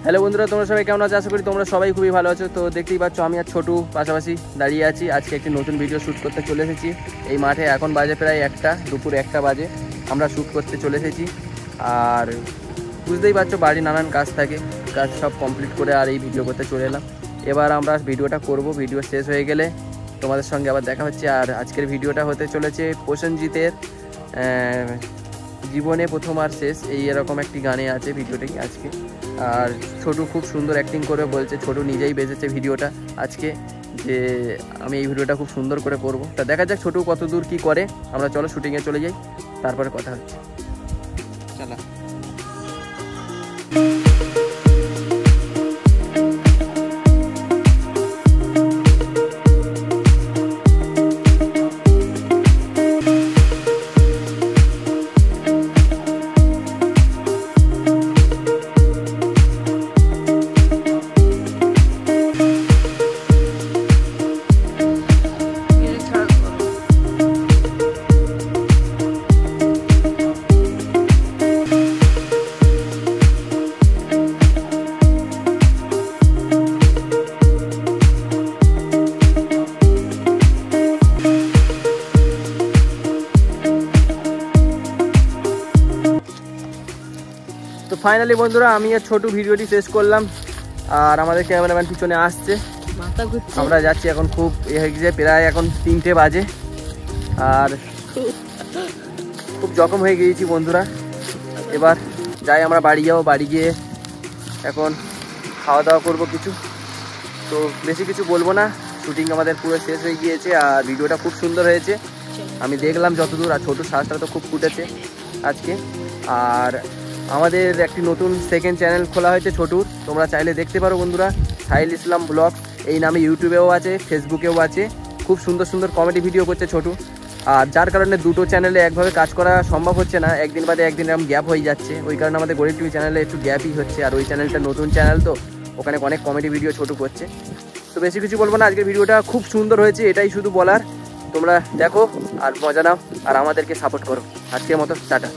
Hello বন্ধুরা, তোমরা সবাই কেমন আছো? আশা করি তোমরা সবাই খুবই ভালো আছো। তো দেখতেই পাচ্ছ আমি আর ছোটু পাশাপাশি দাঁড়িয়ে আছি। আজকে একটি নতুন ভিডিও শ্যুট করতে চলে এসেছি এই মাঠে। এখন বাজে প্রায় দুপুর 1টা বাজে। আমরা শ্যুট করতে চলে এসেছি। আর বুঝতেই পারছো বাড়ি নানান কাজ থাকে, কাজ সব কমপ্লিট করে আর এই ভিডিও করতে চলে এলাম। এবার আমরা ভিডিওটা করব। ভিডিও শেষ হয়ে গেলে তোমাদের সঙ্গে আবার দেখা হচ্ছে। আর আজকের ভিডিওটা হতে চলেছে প্রসেনজিতের জীবনে প্রথম আর শেষ, এরকম একটি গানে আছে ভিডিওটি আজকে। আর ছোটু খুব সুন্দর অ্যাক্টিং করে বলছে, ছোটু নিজেই বেঁচেছে ভিডিওটা আজকে, যে আমি এই ভিডিওটা খুব সুন্দর করে করব। তা দেখা যাক ছোটু কত দূর কী করে। আমরা চলো শুটিংয়ে চলে যাই, তারপরে কথা হচ্ছে। চলো। তো ফাইনালি বন্ধুরা আমি আর ছোটু ভিডিওটি শেষ করলাম। আর আমাদের ক্যামেরাম্যান পিছনে আসছে, আমরা যাচ্ছি এখন। খুব হয়ে গেছে, প্রায় এখন 3টে বাজে। আর খুব জখম হয়ে গিয়েছি বন্ধুরা। এবার যাই, আমরা বাড়ি যাবো। বাড়ি গিয়ে এখন খাওয়া দাওয়া করবো কিছু। তো বেশি কিছু বলবো না, শুটিং আমাদের পুরো শেষ হয়ে গিয়েছে। আর ভিডিওটা খুব সুন্দর হয়েছে, আমি দেখলাম যতদূর। আর ছোটুর শ্বাসটা তো খুব ফুটেছে আজকে। আর আমাদের একটি নতুন সেকেন্ড চ্যানেল খোলা হয়েছে ছোটুর, তোমরা চাইলে দেখতে পারো বন্ধুরা। সাহিল ইসলাম ব্লগ এই নামে ইউটিউবেও আছে, ফেসবুকেও আছে। খুব সুন্দর সুন্দর কমেডি ভিডিও করছে ছোটু। আর যার কারণে দুটো চ্যানেলে একভাবে কাজ করা সম্ভব হচ্ছে না, একদিন বাদে একদিন এরকম গ্যাপ হয়ে যাচ্ছে। ওই কারণে আমাদের গরিব টিভি চ্যানেলে একটু গ্যাপই হচ্ছে। আর ওই চ্যানেলটা নতুন চ্যানেল, তো ওখানে অনেক কমেডি ভিডিও ছোটু করছে। তো বেশি কিছু বলবো না, আজকের ভিডিওটা খুব সুন্দর হয়েছে, এটাই শুধু বলার। তোমরা দেখো আর মজা নাও, আর আমাদেরকে সাপোর্ট করো। আজকের মতো টাটা।